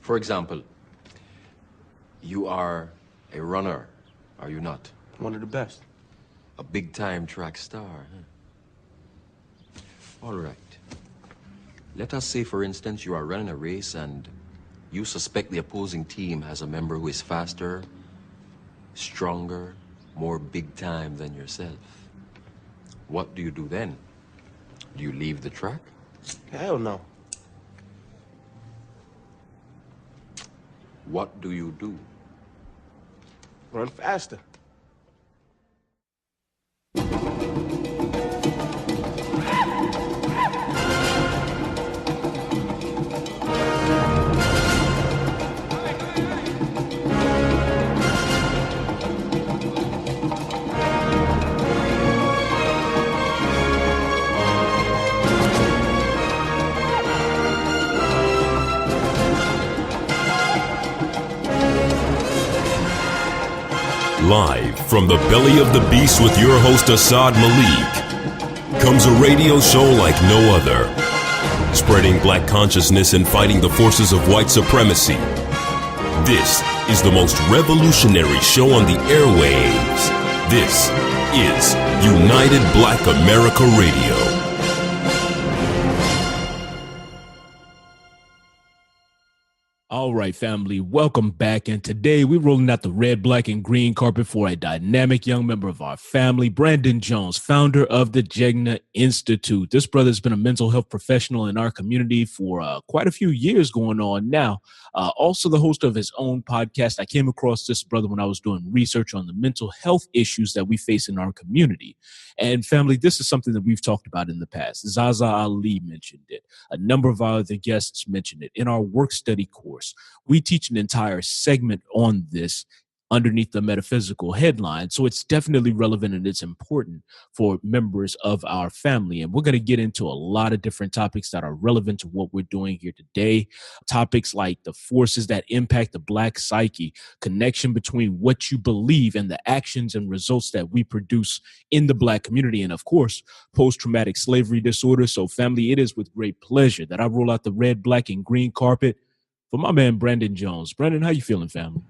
For example, you are a runner, are you not? One of the best. A big-time track star, huh? All right. Let us say, for instance, you are running a race and you suspect the opposing team has a member who is faster, stronger, more big-time than yourself. What do you do then? Do you leave the track? Hell no. What do you do? Run faster. Live from the belly of the beast with your host Assad Malik comes a radio show like no other, spreading black consciousness and fighting the forces of white supremacy. This is the most revolutionary show on the airwaves. This is United Black America Radio. All right, family, welcome back. And today we're rolling out the red, black, and green carpet for a dynamic young member of our family, Brandon Jones, founder of the Jegna Institute. This brother has been a mental health professional in our community for quite a few years going on now. Also the host of his own podcast. I came across this brother when I was doing research on the mental health issues that we face in our community. And family, this is something that we've talked about in the past. Zaza Ali mentioned it. A number of our other guests mentioned it. In our work study course, we teach an entire segment on this underneath the metaphysical headline. So it's definitely relevant and it's important for members of our family. And we're going to get into a lot of different topics that are relevant to what we're doing here today. Topics like the forces that impact the black psyche, connection between what you believe and the actions and results that we produce in the black community. And of course, post-traumatic slavery disorder. So family, it is with great pleasure that I roll out the red, black, and green carpet for my man, Brandon Jones. Brandon, how you feeling, family?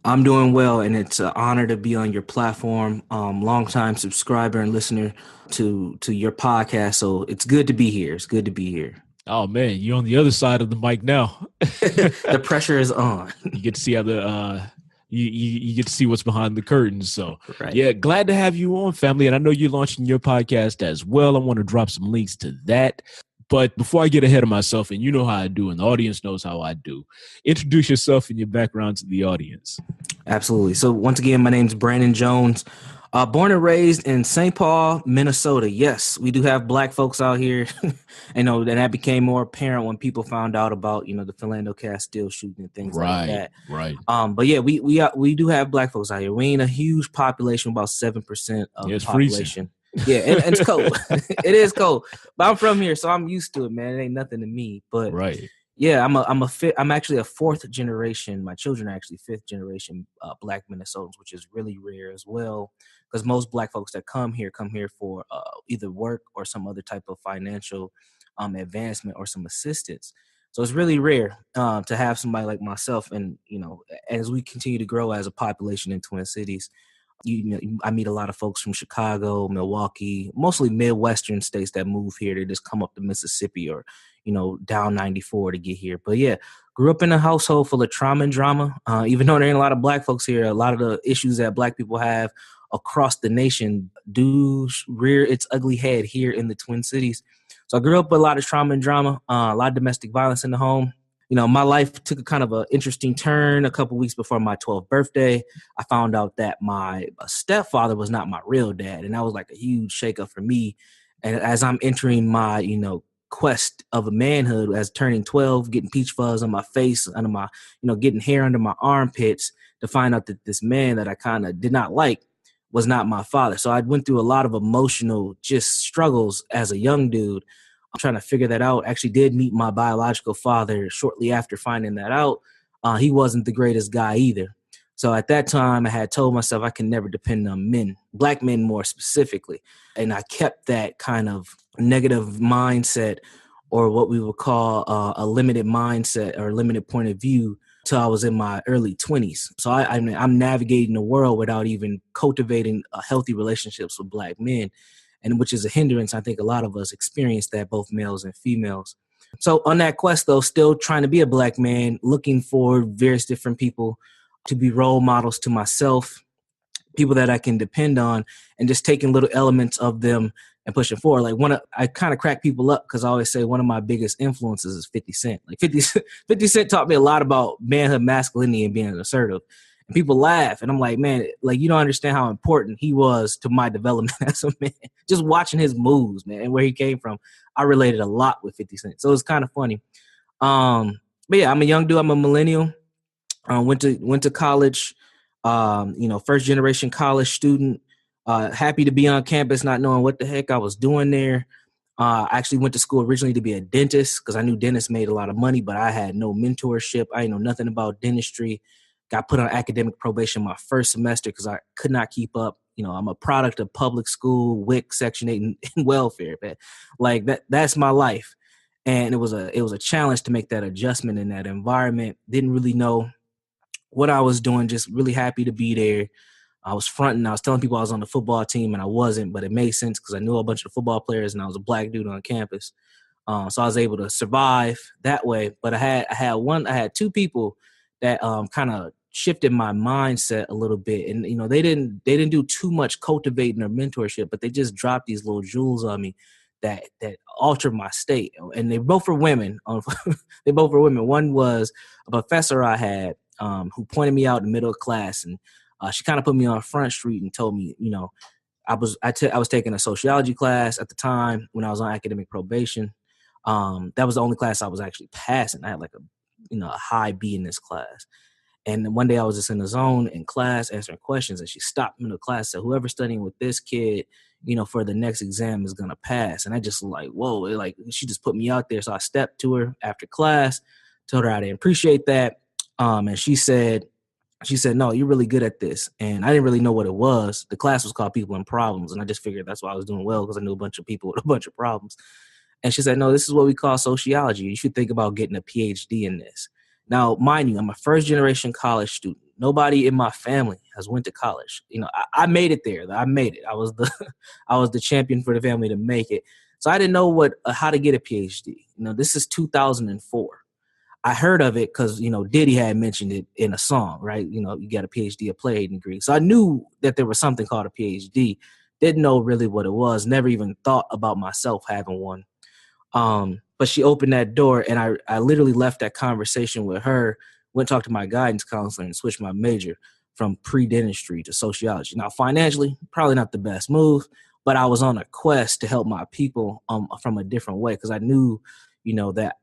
I'm doing well, and it's an honor to be on your platform. Longtime subscriber and listener to your podcast, so it's good to be here. It's good to be here. Oh man, you're on the other side of the mic now. The pressure is on. You get to see how you get to see what's behind the curtains. So right. Yeah, glad to have you on, family. And I know you're launching your podcast as well. I want to drop some links to that. But before I get ahead of myself, and you know how I do, and the audience knows how I do, introduce yourself and your background to the audience. Absolutely. So once again, my name's Brandon Jones, born and raised in St. Paul, Minnesota. Yes, we do have black folks out here. And that became more apparent when people found out about, the Philando Castile shooting and things like that. Right. But yeah, we do have black folks out here. We ain't a huge population, about 7% of the population. Freezing. Yeah, and it's cold. It is cold, but I'm from here, so I'm used to it, man. It ain't nothing to me. But right. Yeah, I'm actually a fourth generation. My children are actually fifth generation black Minnesotans, which is really rare as well, because most black folks that come here for either work or some other type of financial advancement or some assistance. So it's really rare to have somebody like myself. And as we continue to grow as a population in Twin Cities, I meet a lot of folks from Chicago, Milwaukee, mostly Midwestern states that move here. They just come up to Mississippi or, down 94 to get here. But yeah, grew up in a household full of trauma and drama. Even though there ain't a lot of black folks here, a lot of the issues that black people have across the nation do rear its ugly head here in the Twin Cities. So I grew up with a lot of trauma and drama, a lot of domestic violence in the home. My life took a kind of an interesting turn a couple weeks before my 12th birthday. I found out that my stepfather was not my real dad, and that was like a huge shakeup for me. And as I'm entering my, quest of a manhood, as turning 12, getting peach fuzz on my face, under my, getting hair under my armpits, to find out that this man that I kind of did not like was not my father. So I went through a lot of emotional just struggles as a young dude. I'm trying to figure that out. Actually did meet my biological father shortly after finding that out. He wasn't the greatest guy either. So at that time, I had told myself I can never depend on men, black men more specifically. And I kept that kind of negative mindset or what we would call a limited mindset or limited point of view till I was in my early 20s. So I'm navigating the world without even cultivating healthy relationships with Black men, and which is a hindrance. I think a lot of us experience that, both males and females. So on that quest, though, still trying to be a Black man, looking for various different people to be role models to myself, people that I can depend on, and just taking little elements of them and pushing forward. Like I kind of crack people up because I always say one of my biggest influences is 50 Cent. Like 50 Cent taught me a lot about manhood, masculinity, and being assertive. And people laugh, and I'm like, man, like, you don't understand how important he was to my development as a man. Just watching his moves, man, and where he came from, I related a lot with 50 Cent. So it's kind of funny. But yeah, I'm a young dude. I'm a millennial. Went to college. First generation college student. Happy to be on campus, not knowing what the heck I was doing there. I actually went to school originally to be a dentist because I knew dentists made a lot of money, but I had no mentorship. I didn't know nothing about dentistry. Got put on academic probation my first semester because I could not keep up. I'm a product of public school, WIC, Section 8, and welfare. Man. Like that's my life. And it was a challenge to make that adjustment in that environment. Didn't really know what I was doing, just really happy to be there. I was fronting. I was telling people I was on the football team, and I wasn't, but it made sense because I knew a bunch of football players, and I was a Black dude on campus. So I was able to survive that way. But I had two people that kind of shifted my mindset a little bit, and they didn't do too much cultivating or mentorship, but they just dropped these little jewels on me that altered my state. And they both were women. They both were women. One was a professor I had who pointed me out in the middle of class, and she kind of put me on Front Street and told me, I was taking a sociology class at the time when I was on academic probation. That was the only class I was actually passing. I had like a high B in this class. And one day I was just in the zone in class answering questions, and she stopped me in the class and said, whoever's studying with this kid, for the next exam is going to pass. And I just like, whoa, like she just put me out there. So I stepped to her after class, told her I didn't appreciate that. And she said, no, you're really good at this. And I didn't really know what it was. The class was called People and Problems. And I just figured that's why I was doing well, because I knew a bunch of people with a bunch of problems. And she said, no, this is what we call sociology. You should think about getting a PhD in this. Now, mind you, I'm a first generation college student. Nobody in my family has went to college. I made it there. I made it. I was the champion for the family to make it. So I didn't know how to get a PhD. This is 2004. I heard of it because, Diddy had mentioned it in a song, right? You got a PhD, a playwriting degree. So I knew that there was something called a PhD. Didn't know really what it was. Never even thought about myself having one. But she opened that door, and I literally left that conversation with her, went to talk to my guidance counselor, and switched my major from pre-dentistry to sociology. Now, financially, probably not the best move, but I was on a quest to help my people from a different way, because I knew, that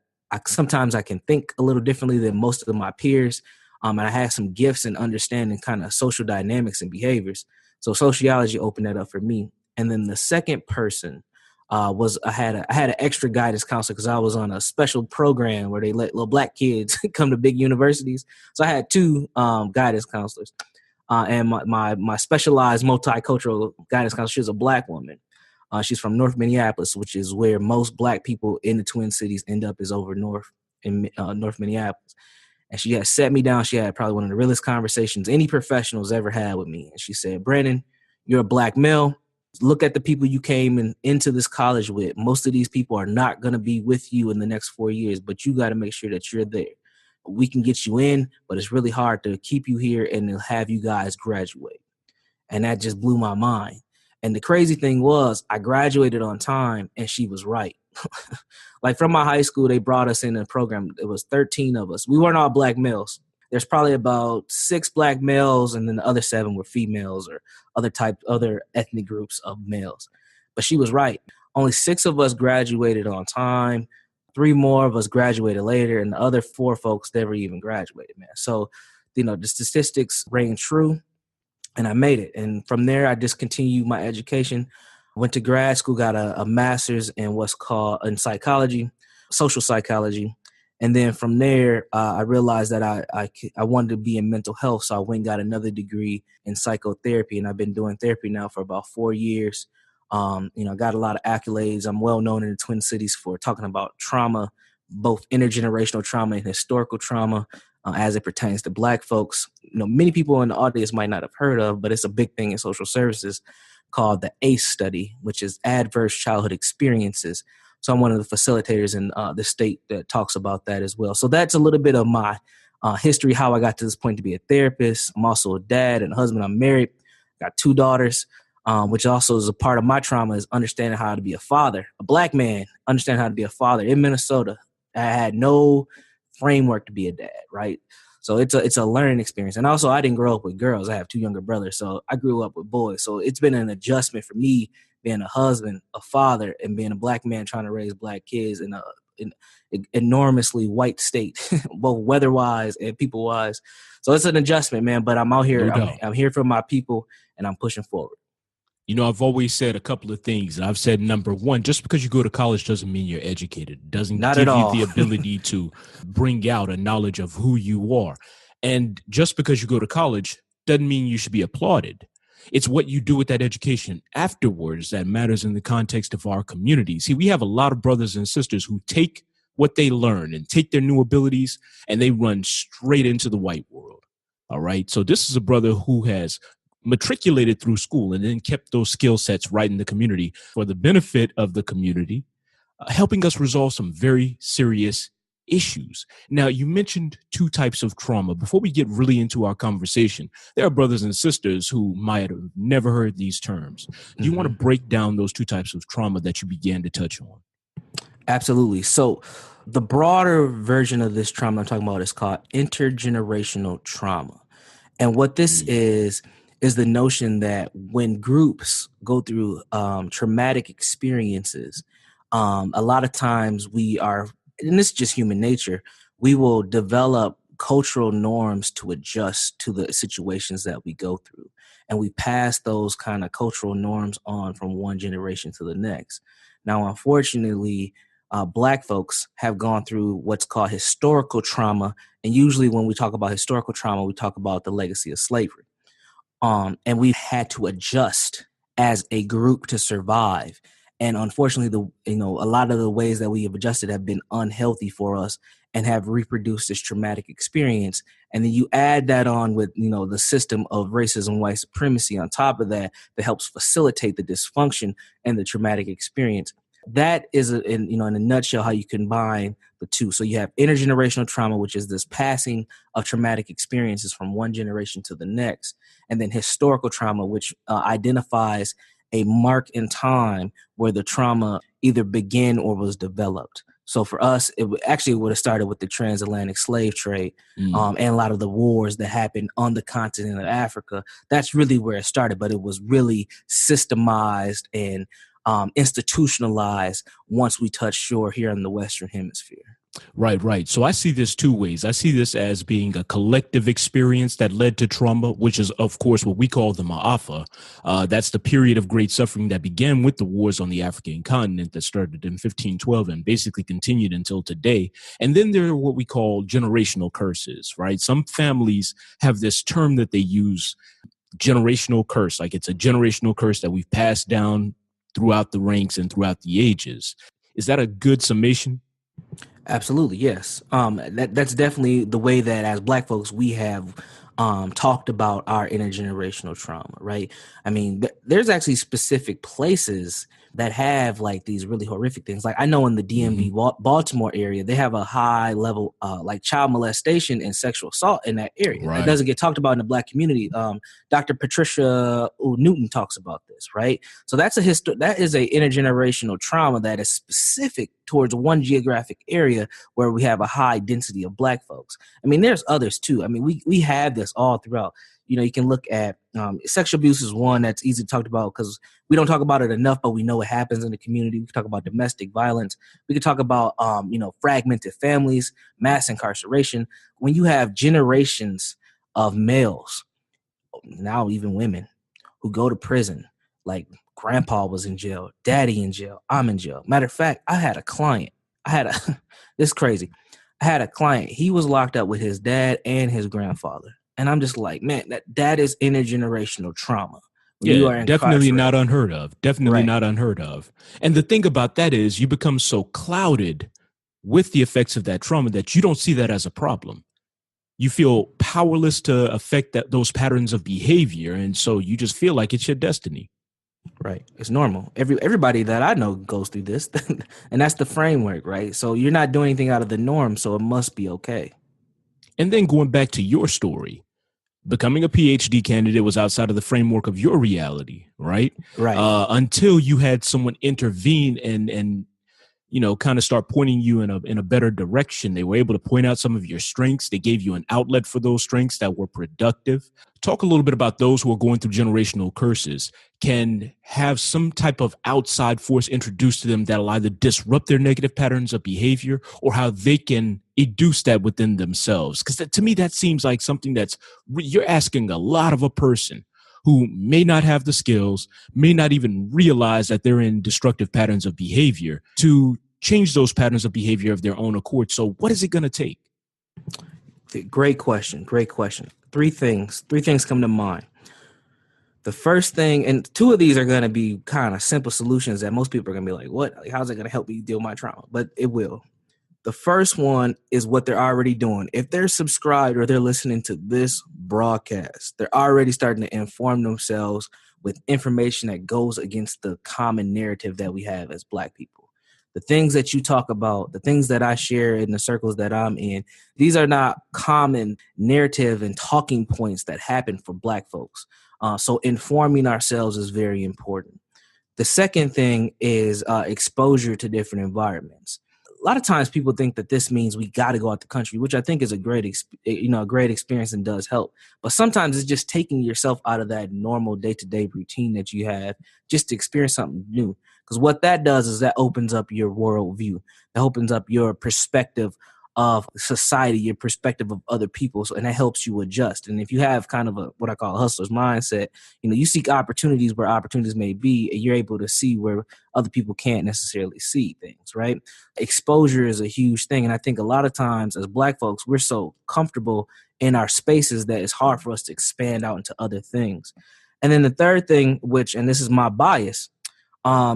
sometimes I can think a little differently than most of my peers. And I had some gifts in understanding kind of social dynamics and behaviors. So sociology opened that up for me. And then the second person was I had an extra guidance counselor because I was on a special program where they let little Black kids come to big universities. So I had two guidance counselors. And my specialized multicultural guidance counselor, she was a Black woman. She's from North Minneapolis, which is where most Black people in the Twin Cities end up, is over north in North Minneapolis. And she had set me down. She had probably one of the realest conversations any professional's ever had with me. And she said, Brandon, you're a Black male. Look at the people you came into this college with. Most of these people are not going to be with you in the next 4 years, but you got to make sure that you're there. We can get you in, but it's really hard to keep you here and have you guys graduate. And that just blew my mind. And the crazy thing was, I graduated on time, and she was right. Like, from my high school, they brought us in a program. It was 13 of us. We weren't all Black males. There's probably about 6 Black males, and then the other 7 were females or other ethnic groups of males. But she was right. Only 6 of us graduated on time. 3 more of us graduated later, and the other 4 folks never even graduated, man. So, the statistics rang true. And I made it. And from there, I discontinued my education, went to grad school, got a master's in what's called in psychology, social psychology. And then from there, I realized that I wanted to be in mental health. So I went and got another degree in psychotherapy. And I've been doing therapy now for about 4 years. I got a lot of accolades. I'm well known in the Twin Cities for talking about trauma, both intergenerational trauma and historical trauma, as it pertains to Black folks. Many people in the audience might not have heard of, but it's a big thing in social services called the ACE study, which is Adverse Childhood Experiences. So I'm one of the facilitators in the state that talks about that as well. So that's a little bit of my history, how I got to this point to be a therapist. I'm also a dad and a husband. I'm married, got 2 daughters, which also is a part of my trauma, is understanding how to be a father, a Black man, understand how to be a father in Minnesota. I had no framework to be a dad, right? So it's a learning experience. And also, I didn't grow up with girls. I have 2 younger brothers, so I grew up with boys. So it's been an adjustment for me being a husband, a father, and being a Black man trying to raise Black kids in an enormously white state, both weather-wise and people-wise. So it's an adjustment, man. But I'm out here. I'm here for my people, and I'm pushing forward. I've always said a couple of things. I've said, number one, just because you go to college doesn't mean you're educated. It doesn't give you the ability to bring out a knowledge of who you are. And just because you go to college doesn't mean you should be applauded. It's what you do with that education afterwards that matters in the context of our community. See, we have a lot of brothers and sisters who take what they learn and take their new abilities and they run straight into the white world. All right. So this is a brother who has matriculated through school and then kept those skill sets right in the community for the benefit of the community, helping us resolve some very serious issues. Now, you mentioned 2 types of trauma. Before we get really into our conversation, there are brothers and sisters who might have never heard these terms. Do you want to break down those 2 types of trauma that you began to touch on? Absolutely. So the broader version of this trauma I'm talking about is called intergenerational trauma. And what this is the notion that when groups go through traumatic experiences, a lot of times we are, and this is just human nature, we will develop cultural norms to adjust to the situations that we go through. And we pass those kind of cultural norms on from one generation to the next. Now, unfortunately, Black folks have gone through what's called historical trauma. And usually when we talk about historical trauma, we talk about the legacy of slavery. And we've had to adjust as a group to survive. And unfortunately, a lot of the ways that we have adjusted have been unhealthy for us and have reproduced this traumatic experience. And then you add that on with, the system of racism, white supremacy on top of that helps facilitate the dysfunction and the traumatic experience. That is, in a nutshell, how you combine the 2. So you have intergenerational trauma, which is this passing of traumatic experiences from one generation to the next. And then historical trauma, which identifies a mark in time where the trauma either began or was developed. So for us, it would have started with the transatlantic slave trade and a lot of the wars that happened on the continent of Africa. That's really where it started, but it was really systemized and institutionalized once we touched shore here in the Western Hemisphere. Right. So I see this 2 ways. I see this as being a collective experience that led to trauma, which is, of course, what we call the Ma'afa. That's the period of great suffering that began with the wars on the African continent that started in 1512 and basically continued until today. And then there are what we call generational curses, right? Some families have this term that they use, generational curse, like it's a generational curse that we've passed down throughout the ranks and throughout the ages. Is that a good summation? Absolutely, yes. That's definitely the way that as Black folks, we have talked about our intergenerational trauma, right? I mean, there's actually specific places that have like these really horrific things. Like I know in the DMV Baltimore area, they have a high level like child molestation and sexual assault in that area. Right. It doesn't get talked about in the Black community. Dr. Patricia Newton talks about this, right? So that is a intergenerational trauma that is specific towards one geographic area where we have a high density of Black folks. I mean, there's others too. I mean, we have this all throughout. You can look at sexual abuse is one that's easy to talk about because we don't talk about it enough, but we know it happens in the community. We can talk about domestic violence. We can talk about, fragmented families, mass incarceration. When you have generations of males, now even women, who go to prison, like grandpa was in jail, daddy in jail, I'm in jail. Matter of fact, I had a client. This is crazy. I had a client. He was locked up with his dad and his grandfather. And I'm just like, man, that is intergenerational trauma You Yeah, are definitely incarcerated. not unheard of. Definitely Right. not unheard of. And the thing about that is you become so clouded with the effects of that trauma that you don't see that as a problem. You feel powerless to affect those patterns of behavior. And so you just feel like it's your destiny. Right. It's normal. Everybody that I know goes through this. And that's the framework, right? So you're not doing anything out of the norm, so it must be okay. And then going back to your story, becoming a PhD candidate was outside of the framework of your reality, right? Right. Until you had someone intervene and kind of start pointing you in a better direction. They were able to point out some of your strengths. They gave you an outlet for those strengths that were productive. Talk a little bit about those who are going through generational curses can have some type of outside force introduced to them that'll either disrupt their negative patterns of behavior or how they can educe that within themselves. Because to me, that seems like something you're asking a lot of a person who may not have the skills, may not even realize that they're in destructive patterns of behavior to change those patterns of behavior of their own accord. So what is it going to take? Great question. Great question. Three things come to mind. The first thing, and two of these are going to be kind of simple solutions that most people are going to be like, what? Like, how's it going to help me deal with my trauma? But it will. The first one is what they're already doing. If they're subscribed or they're listening to this broadcast, they're already starting to inform themselves with information that goes against the common narrative that we have as Black people. The things that you talk about, the things that I share in the circles that I'm in, these are not common narrative and talking points that happen for Black folks. So informing ourselves is very important. The second thing is exposure to different environments. A lot of times people think that this means we got to go out the country, which I think is a great experience and does help. But sometimes it's just taking yourself out of that normal day-to-day routine that you have just to experience something new. Because what that does is that opens up your worldview. That opens up your perspective of society, your perspective of other people. And that helps you adjust. And if you have kind of what I call a hustler's mindset, you seek opportunities where opportunities may be, and you're able to see where other people can't necessarily see things, right? Exposure is a huge thing. And I think a lot of times as Black folks, we're so comfortable in our spaces that it's hard for us to expand out into other things. And then the third thing, and this is my bias,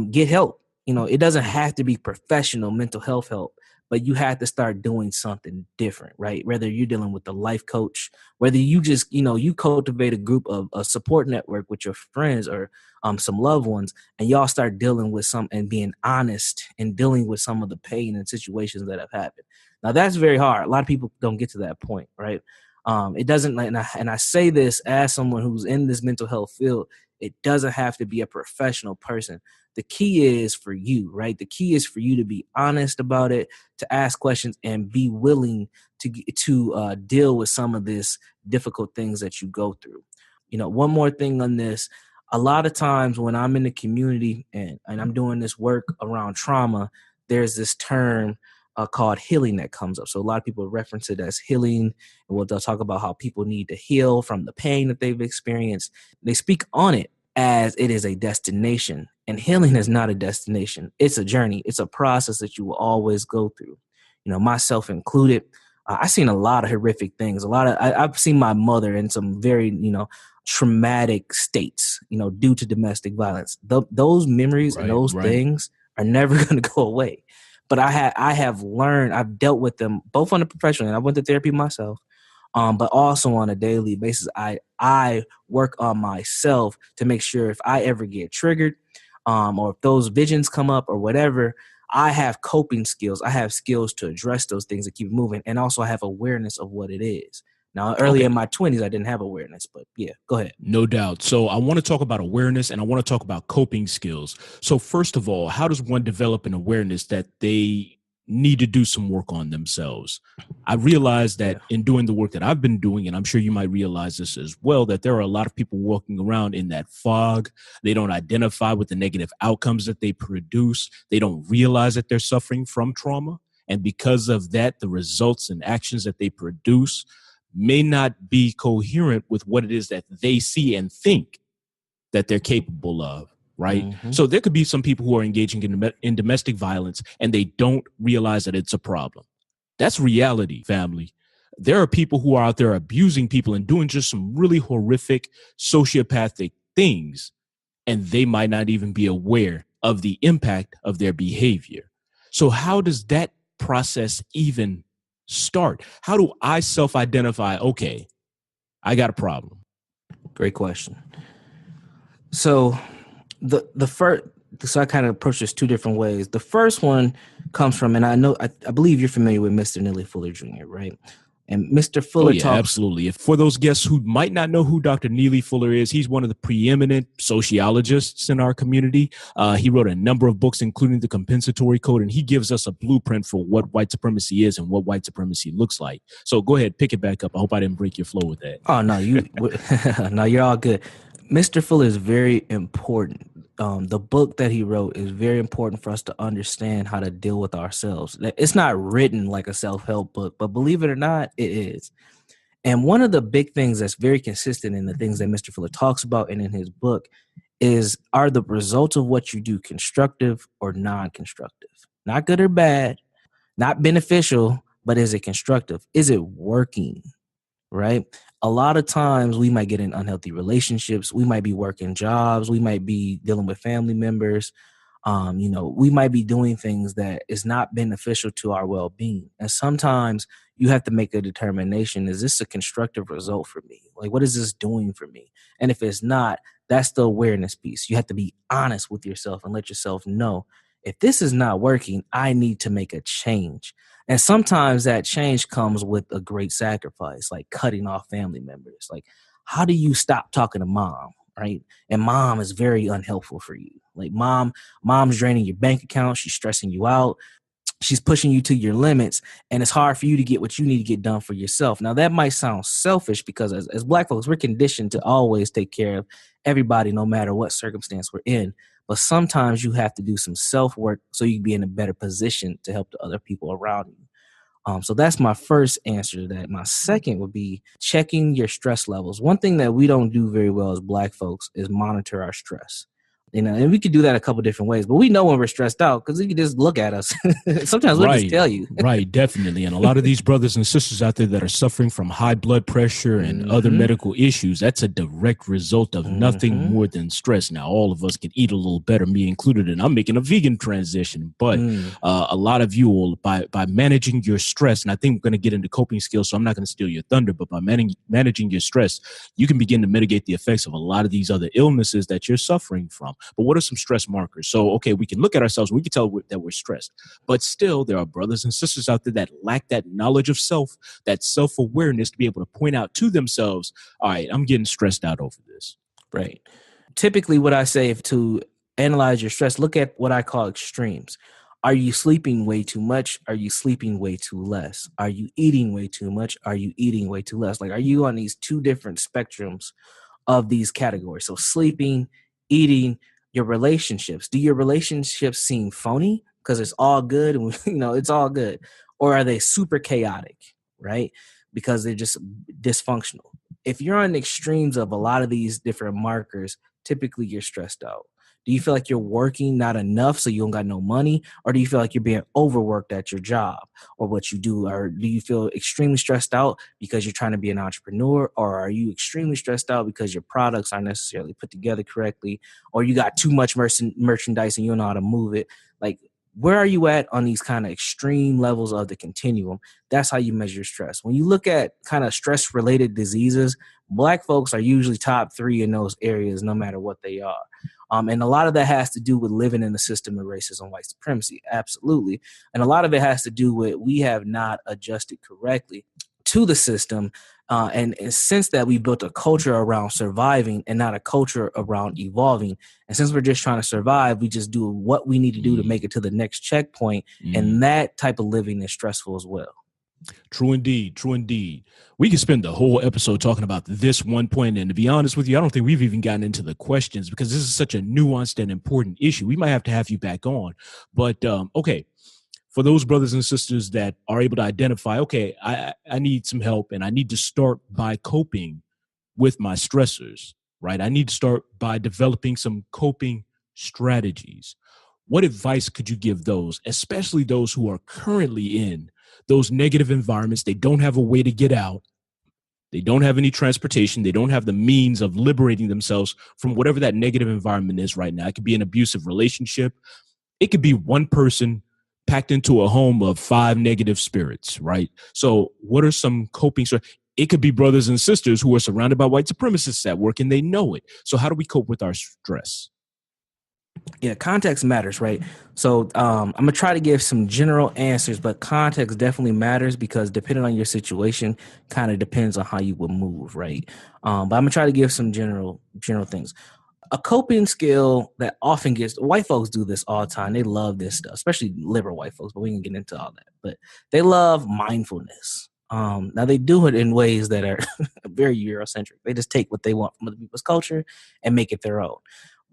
get help. It doesn't have to be professional mental health help, but you have to start doing something different, right? Whether you're dealing with a life coach, whether you just, you cultivate a group of a support network with your friends or some loved ones, and y'all start dealing with and being honest and dealing with some of the pain and situations that have happened. Now that's very hard. A lot of people don't get to that point, right? It doesn't, and I say this as someone who's in this mental health field, it doesn't have to be a professional person. The key is for you, right? The key is for you to be honest about it, to ask questions, and be willing to deal with some of this difficult things that you go through. One more thing on this. A lot of times when I'm in the community and I'm doing this work around trauma, there's this term called healing that comes up. So a lot of people reference it as healing, and they'll talk about how people need to heal from the pain that they've experienced. They speak on it as it is a destination, and healing is not a destination. It's a journey. It's a process that you will always go through. Myself included. I've seen a lot of horrific things. I've seen my mother in some very, traumatic states, due to domestic violence. Those memories and those things are never going to go away. But I have learned, I've dealt with them both on a professional, and I went to therapy myself, but also on a daily basis. I work on myself to make sure if I ever get triggered, or if those visions come up or whatever, I have coping skills. I have skills to address those things and keep moving. And also I have awareness of what it is. Now, early in my 20s, I didn't have awareness, but yeah, go ahead. No doubt. So I want to talk about awareness, and I want to talk about coping skills. So first of all, how does one develop an awareness that they need to do some work on themselves? I realize that in doing the work that I've been doing, and I'm sure you might realize this as well, that there are a lot of people walking around in that fog. They don't identify with the negative outcomes that they produce. They don't realize that they're suffering from trauma. And because of that, the results and actions that they produce may not be coherent with what it is that they see and think that they're capable of. Right. Mm-hmm. So there could be some people who are engaging in domestic violence and they don't realize that it's a problem. That's reality, family. There are people who are out there abusing people and doing just some really horrific sociopathic things and they might not even be aware of the impact of their behavior. So how does that process even start? How do I self-identify, okay, I got a problem? Great question. So the first, so I kind of approach this two different ways. The first one comes from, and I believe you're familiar with Mr. Neely Fuller Jr., right? And Mr. Fuller talks. Absolutely. If for those guests who might not know who Dr. Neely Fuller is, he's one of the preeminent sociologists in our community. He wrote a number of books, including The Compensatory Code, and he gives us a blueprint for what white supremacy is and what white supremacy looks like. So go ahead, pick it back up. I hope I didn't break your flow with that. Oh, no, no, you're all good. Mr. Fuller is very important. The book that he wrote is very important for us to understand how to deal with ourselves. It's not written like a self-help book, but believe it or not, it is. And one of the big things that's very consistent in the things that Mr. Fuller talks about and in his book are the results of what you do constructive or non-constructive? Not good or bad, not beneficial, but is it constructive? Is it working? Right? A lot of times we might get in unhealthy relationships. We might be working jobs. We might be dealing with family members. We might be doing things that is not beneficial to our well-being. And sometimes you have to make a determination. Is this a constructive result for me? Like, what is this doing for me? And if it's not, that's the awareness piece. You have to be honest with yourself and let yourself know, if this is not working, I need to make a change. And sometimes that change comes with a great sacrifice, like cutting off family members. Like, how do you stop talking to mom, right? And mom is very unhelpful for you. Like mom's draining your bank account. She's stressing you out. She's pushing you to your limits. And it's hard for you to get what you need to get done for yourself. Now, that might sound selfish because as Black folks, we're conditioned to always take care of everybody, no matter what circumstance we're in. But sometimes you have to do some self-work so you can be in a better position to help the other people around you. So that's my first answer to that. My second would be checking your stress levels. One thing that we don't do very well as Black folks is monitor our stress. And we could do that a couple different ways, but we know when we're stressed out because you can just look at us. Sometimes we'll just tell you. Right, definitely. And a lot of these brothers and sisters out there that are suffering from high blood pressure and other medical issues, that's a direct result of nothing more than stress. Now, all of us can eat a little better, me included, and I'm making a vegan transition. But a lot of you will, by managing your stress, and I think we're going to get into coping skills, so I'm not going to steal your thunder, but by managing your stress, you can begin to mitigate the effects of a lot of these other illnesses that you're suffering from. But what are some stress markers? So, okay, we can look at ourselves. We can tell that we're stressed. But still, there are brothers and sisters out there that lack that knowledge of self, that self-awareness to be able to point out to themselves, all right, I'm getting stressed out over this. Right. Typically, what I say if to analyze your stress, look at what I call extremes. Are you sleeping way too much? Are you sleeping way too less? Are you eating way too much? Are you eating way too less? Like, are you on these two different spectrums of these categories? So sleeping, eating, your relationships. Do your relationships seem phony because it's all good and it's all good? Or are they super chaotic, right? Because they're just dysfunctional. If you're on the extremes of a lot of these different markers, typically you're stressed out. Do you feel like you're working not enough so you don't got no money? Or do you feel like you're being overworked at your job or what you do? Or do you feel extremely stressed out because you're trying to be an entrepreneur? Or are you extremely stressed out because your products aren't necessarily put together correctly? Or you got too much merchandise and you don't know how to move it? Like, where are you at on these kind of extreme levels of the continuum? That's how you measure stress. When you look at kind of stress-related diseases, Black folks are usually top 3 in those areas, no matter what they are. And a lot of that has to do with living in the system of racism, white supremacy. Absolutely. And a lot of it has to do with we have not adjusted correctly to the system. And since that, we built a culture around surviving and not a culture around evolving. And since we're just trying to survive, we just do what we need to do to make it to the next checkpoint. And that type of living is stressful as well. True indeed. True indeed. We could spend the whole episode talking about this one point. And to be honest with you, I don't think we've even gotten into the questions because this is such a nuanced and important issue. We might have to have you back on. But okay, for those brothers and sisters that are able to identify, okay, I need some help and I need to start by coping with my stressors, right? I need to start by developing some coping strategies. What advice could you give those, especially those who are currently in those negative environments? They don't have a way to get out. They don't have any transportation. They don't have the means of liberating themselves from whatever that negative environment is right now. It could be an abusive relationship. It could be one person packed into a home of 5 negative spirits, right? So what are some coping strategies? It could be brothers and sisters who are surrounded by white supremacists at work and they know it. So how do we cope with our stress? Yeah, context matters, right? So I'm going to try to give some general answers, but context definitely matters because depending on your situation, kind of depends on how you will move, right? But I'm going to try to give some general things. A coping skill that often gets, white folks do this all the time. They love this stuff, especially liberal white folks, but we can get into all that. But they love mindfulness. Now they do it in ways that are very Eurocentric. They just take what they want from other people's culture and make it their own.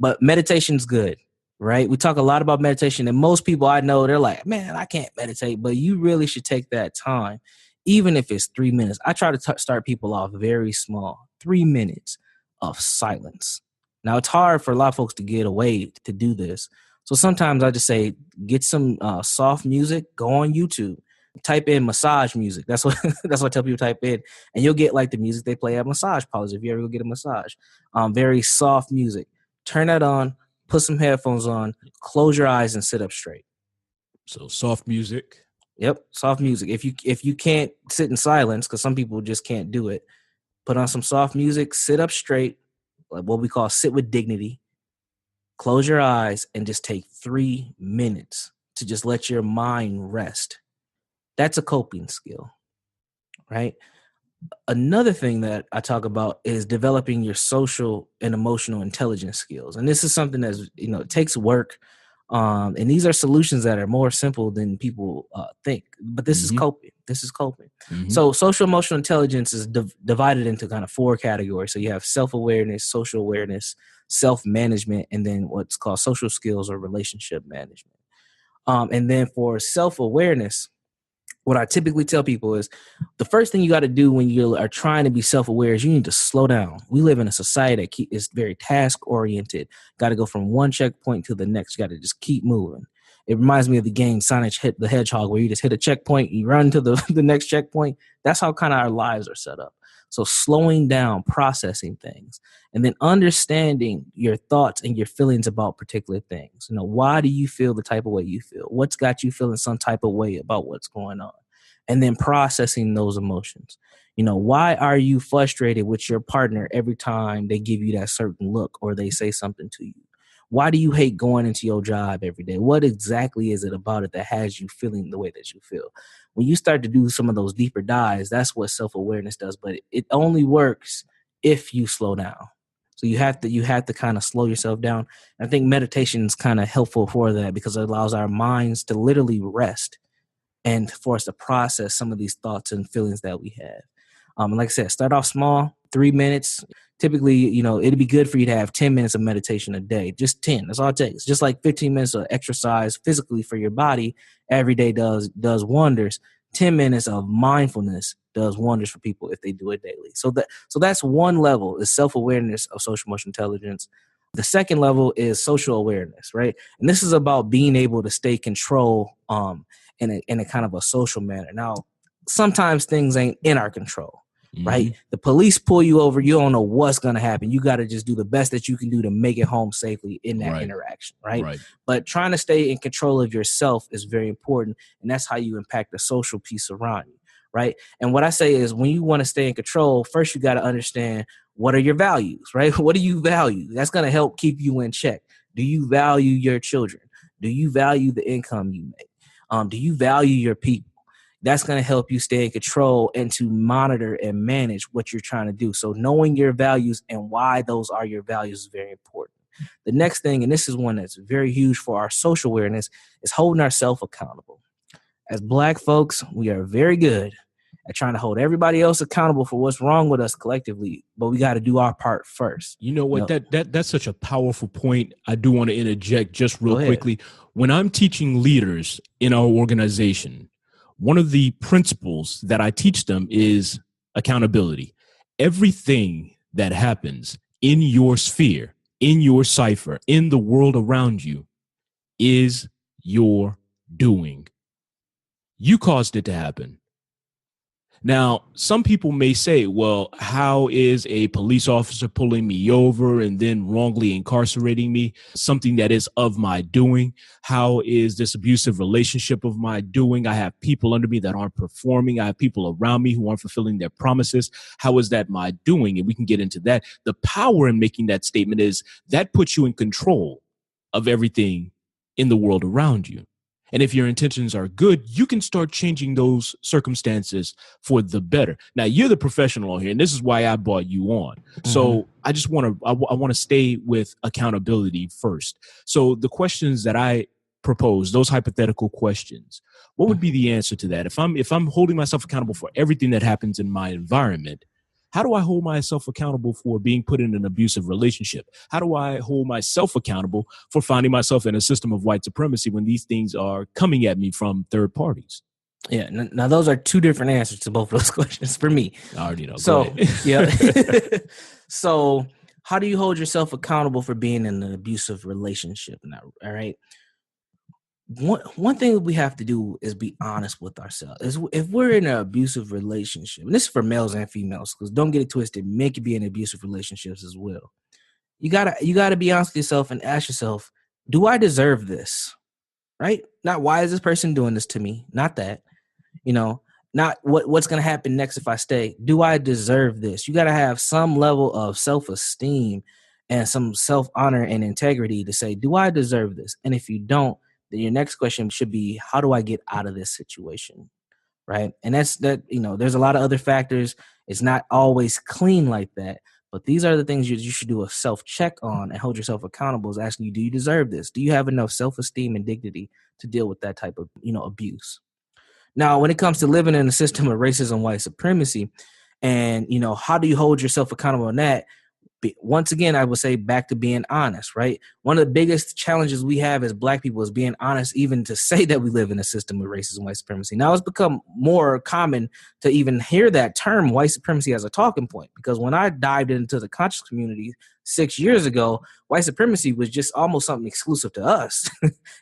But meditation's good, right? We talk a lot about meditation, and most people I know, they're like, man, I can't meditate, but you really should take that time, even if it's 3 minutes. I try to start people off very small, 3 minutes of silence. Now, it's hard for a lot of folks to get away to do this. So sometimes I just say, get some soft music, go on YouTube, type in massage music. That's what I tell people to type in. And you'll get like the music they play at massage parlors if you ever go get a massage. Very soft music. Turn that on, put some headphones on, close your eyes and sit up straight. So soft music. Yep, soft music. If you can't sit in silence, because some people just can't do it, put on some soft music, sit up straight, like what we call sit with dignity. Close your eyes and just take 3 minutes to just let your mind rest. That's a coping skill, right? Another thing that I talk about is developing your social and emotional intelligence skills. And this is something that's, it takes work. And these are solutions that are more simple than people think. But this is coping. This is coping. Mm-hmm. So social emotional intelligence is divided into kind of 4 categories. So you have self-awareness, social awareness, self-management, and then what's called social skills or relationship management. And then for self-awareness, what I typically tell people is the first thing you got to do when you are trying to be self-aware is you need to slow down. We live in a society that is very task-oriented. Got to go from one checkpoint to the next. You got to just keep moving. It reminds me of the game Sonic the Hedgehog, where you just hit a checkpoint, you run to the next checkpoint. That's how kind of our lives are set up. So slowing down, processing things, and then understanding your thoughts and your feelings about particular things. Why do you feel the type of way you feel? What's got you feeling some type of way about what's going on? And then processing those emotions. Why are you frustrated with your partner every time they give you that certain look or they say something to you? Why do you hate going into your job every day? What exactly is it about it that has you feeling the way that you feel? When you start to do some of those deeper dives, that's what self-awareness does. But it only works if you slow down. So you have to kind of slow yourself down. And I think meditation is kind of helpful for that because it allows our minds to literally rest and for us to process some of these thoughts and feelings that we have. And like I said, start off small, 3 minutes. Typically, it'd be good for you to have 10 minutes of meditation a day. Just 10. That's all it takes. Just like 15 minutes of exercise physically for your body every day does wonders. 10 minutes of mindfulness does wonders for people if they do it daily. So that's one level is self-awareness of social emotional intelligence. The second level is social awareness, right? And this is about being able to stay control in a kind of a social manner. Now, sometimes things ain't in our control. Right? The police pull you over. You don't know what's going to happen. You got to just do the best that you can do to make it home safely in that interaction. Right? But trying to stay in control of yourself is very important. And that's how you impact the social piece around you. Right? And what I say is when you want to stay in control, first you got to understand what are your values, right? What do you value? That's going to help keep you in check. Do you value your children? Do you value the income you make? Do you value your people? That's going to help you stay in control and to monitor and manage what you're trying to do. So knowing your values and why those are your values is very important. The next thing, and this is one that's very huge for our social awareness, is holding ourselves accountable. As Black folks, we are very good at trying to hold everybody else accountable for what's wrong with us collectively, but we got to do our part first. You know what? That's such a powerful point. I do want to interject just real quickly. When I'm teaching leaders in our organization, one of the principles that I teach them is accountability. Everything that happens in your sphere, in your cipher, in the world around you is your doing. You caused it to happen. Now, some people may say, well, how is a police officer pulling me over and then wrongly incarcerating me something that is of my doing? How is this abusive relationship of my doing? I have people under me that aren't performing. I have people around me who aren't fulfilling their promises. How is that my doing? And we can get into that. The power in making that statement is that puts you in control of everything in the world around you. And if your intentions are good, you can start changing those circumstances for the better. Now, you're the professional here, and this is why I brought you on. Mm-hmm. So I just want to stay with accountability first. So the questions that I propose, those hypothetical questions, what would be the answer to that? If I'm holding myself accountable for everything that happens in my environment, how do I hold myself accountable for being put in an abusive relationship? How do I hold myself accountable for finding myself in a system of white supremacy when these things are coming at me from third parties? Yeah. Now those are two different answers to both of those questions for me. I already know. So, yeah. So how do you hold yourself accountable for being in an abusive relationship now? All right. One thing we have to do is be honest with ourselves. If we're in an abusive relationship, and this is for males and females, because don't get it twisted, men can be in abusive relationships as well. You gotta be honest with yourself and ask yourself, do I deserve this? Right? Not why is this person doing this to me? Not that. Not what's gonna happen next if I stay. Do I deserve this? You gotta have some level of self-esteem and some self-honor and integrity to say, do I deserve this? And if you don't, then your next question should be, how do I get out of this situation? Right. And there's a lot of other factors. It's not always clean like that. But these are the things you should do a self-check on and hold yourself accountable, is asking you, do you deserve this? Do you have enough self-esteem and dignity to deal with that type of, abuse? Now, when it comes to living in a system of racism, white supremacy, and, how do you hold yourself accountable on that? Once again, I would say back to being honest, right? One of the biggest challenges we have as Black people is being honest, even to say that we live in a system of racism, white supremacy. Now, it's become more common to even hear that term, white supremacy, as a talking point, because when I dived into the conscious community 6 years ago, white supremacy was just almost something exclusive to us.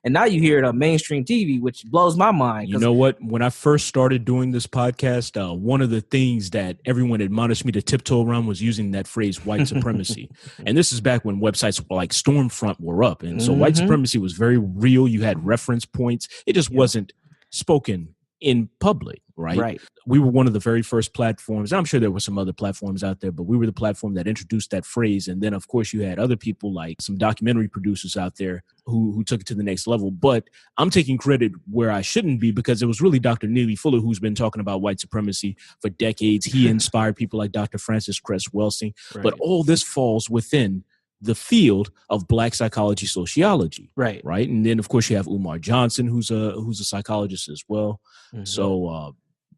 And now you hear it on mainstream TV, which blows my mind. You know what? When I first started doing this podcast, one of the things that everyone admonished me to tiptoe around was using that phrase, white supremacy. And this is back when websites like Stormfront were up. And so white supremacy was very real. You had reference points. It just wasn't spoken in public, right? We were one of the very first platforms. I'm sure there were some other platforms out there, but we were the platform that introduced that phrase. And then, of course, you had other people like some documentary producers out there who took it to the next level. But I'm taking credit where I shouldn't be, because it was really Dr. Neely Fuller who's been talking about white supremacy for decades. He inspired people like Dr. Francis Cress Welsing. Right. But all this falls within the field of Black psychology sociology. Right. And then, of course, you have Umar Johnson, who's a psychologist as well. Mm-hmm. So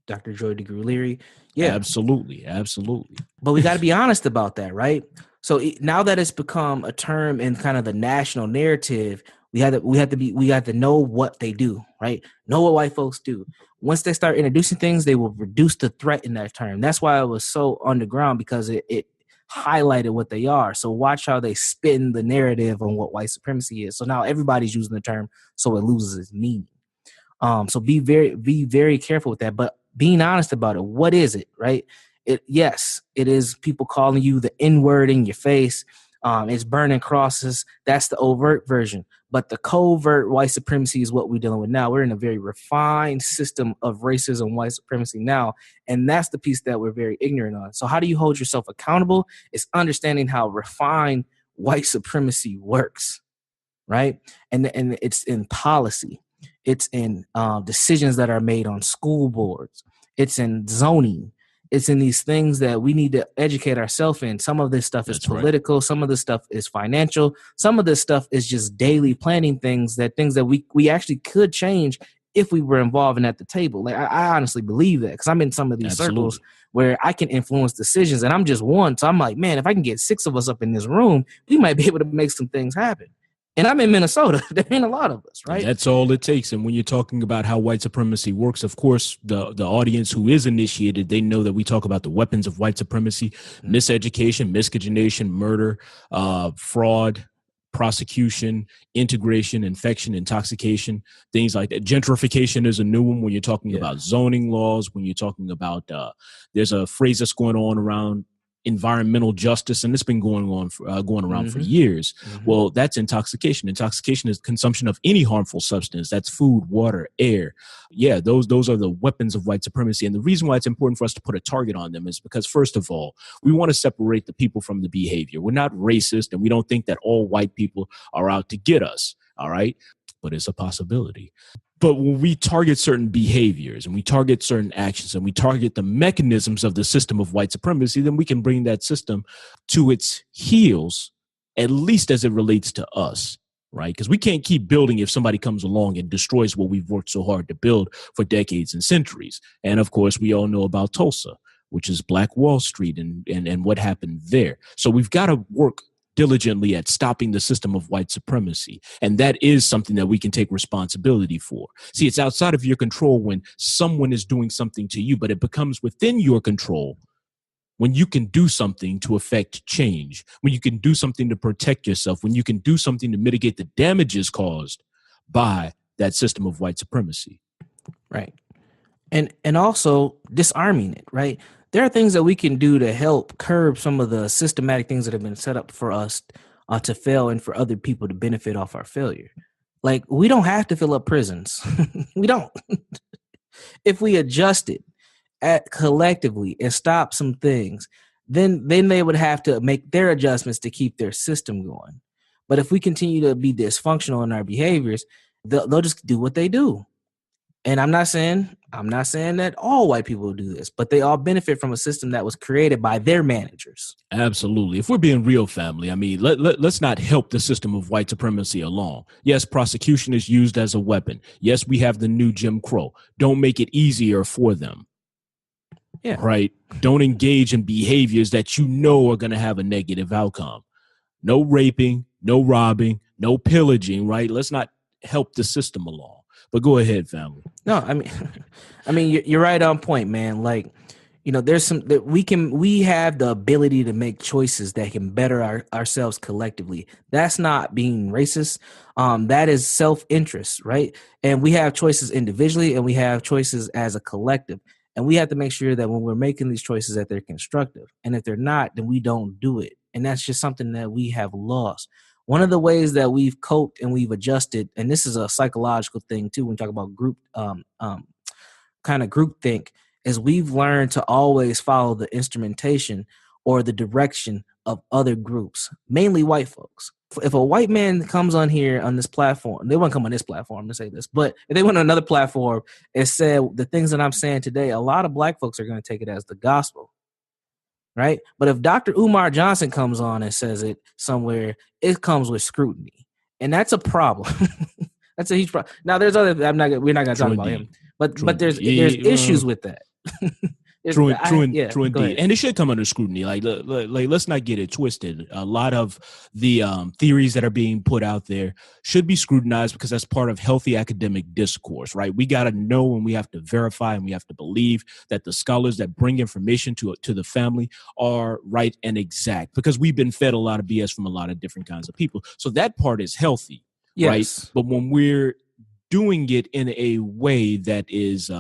Dr. Joy DeGruy-Leary. Yeah, absolutely. But we got to be honest about that, right? So now that it's become a term in kind of the national narrative, we got to know what they do, right? Know what white folks do. Once they start introducing things, they will reduce the threat in that term. That's why it was so underground, because it highlighted what they are. So watch how they spin the narrative on what white supremacy is. So now everybody's using the term, so it loses its meaning. So be very careful with that. But being honest about it, what is it, right? It is people calling you the N-word in your face. It's burning crosses. That's the overt version. But the covert white supremacy is what we're dealing with now. We're in a very refined system of racism, white supremacy now. And that's the piece that we're very ignorant on. So how do you hold yourself accountable? It's understanding how refined white supremacy works, right? And it's in policy. It's in decisions that are made on school boards. It's in zoning. It's in these things that we need to educate ourselves in. Some of this stuff is political. Right. Some of this stuff is financial. Some of this stuff is just daily planning things that we actually could change if we were involved in at the table. Like I honestly believe that, because I'm in some of these circles where I can influence decisions, and I'm just one. So I'm like, man, if I can get 6 of us up in this room, we might be able to make some things happen. And I'm in Minnesota. There ain't a lot of us, right? That's all it takes. And when you're talking about how white supremacy works, of course, the audience who is initiated, they know that we talk about the weapons of white supremacy, miseducation, miscegenation, murder, fraud, prosecution, integration, infection, intoxication, things like that. Gentrification is a new one when you're talking about zoning laws, when you're talking about, there's a phrase that's going on around environmental justice, and it's been going around for years. Well, that's intoxication. Intoxication is consumption of any harmful substance. That's food, water, air. Yeah, those are the weapons of white supremacy. And the reason why it's important for us to put a target on them is because, first of all, we want to separate the people from the behavior. We're not racist, and we don't think that all white people are out to get us. All right. But it's a possibility. But when we target certain behaviors and we target certain actions and we target the mechanisms of the system of white supremacy, then we can bring that system to its heels, at least as it relates to us, right? Because we can't keep building if somebody comes along and destroys what we've worked so hard to build for decades and centuries. And of course, we all know about Tulsa, which is Black Wall Street and what happened there. So we've got to work diligently at stopping the system of white supremacy. And that is something that we can take responsibility for. See, it's outside of your control when someone is doing something to you, but it becomes within your control when you can do something to affect change, when you can do something to protect yourself, when you can do something to mitigate the damages caused by that system of white supremacy. Right. And also disarming it, right? There are things that we can do to help curb some of the systematic things that have been set up for us to fail and for other people to benefit off our failure. Like, we don't have to fill up prisons. We don't. If we adjust it collectively and stop some things, then they would have to make their adjustments to keep their system going. But if we continue to be dysfunctional in our behaviors, they'll just do what they do. And I'm not saying that all white people do this, but they all benefit from a system that was created by their managers. Absolutely. If we're being real, family, I mean, let's not help the system of white supremacy along. Yes, prosecution is used as a weapon. Yes, we have the new Jim Crow. Don't make it easier for them. Yeah. Right. Don't engage in behaviors that you know are going to have a negative outcome. No raping, no robbing, no pillaging. Right. Let's not help the system along. But go ahead, family. No, I mean, you're right on point, man. Like, you know, there's some that we have the ability to make choices that can better ourselves collectively. That's not being racist. That is self-interest, right? And we have choices individually, and we have choices as a collective. And we have to make sure that when we're making these choices that they're constructive. And if they're not, then we don't do it. And that's just something that we have lost. One of the ways that we've coped and we've adjusted, and this is a psychological thing too, when we talk about group, kind of groupthink, is we've learned to always follow the instrumentation or the direction of other groups, mainly white folks. If a white man comes on here on this platform, they won't come on this platform to say this, but if they went on another platform and said the things that I'm saying today, a lot of black folks are going to take it as the gospel. Right. But if Dr. Umar Johnson comes on and says it somewhere, it comes with scrutiny. And that's a problem. That's a huge problem. Now, there's other, we're not going to talk about him, but there's issues with that. True indeed. And it should come under scrutiny. Like, let's not get it twisted. A lot of the theories that are being put out there should be scrutinized because that's part of healthy academic discourse, right? We got to know and we have to verify and we have to believe that the scholars that bring information to the family are right and exact, because we've been fed a lot of BS from a lot of different kinds of people. So that part is healthy, yes. Right? But when we're doing it in a way that is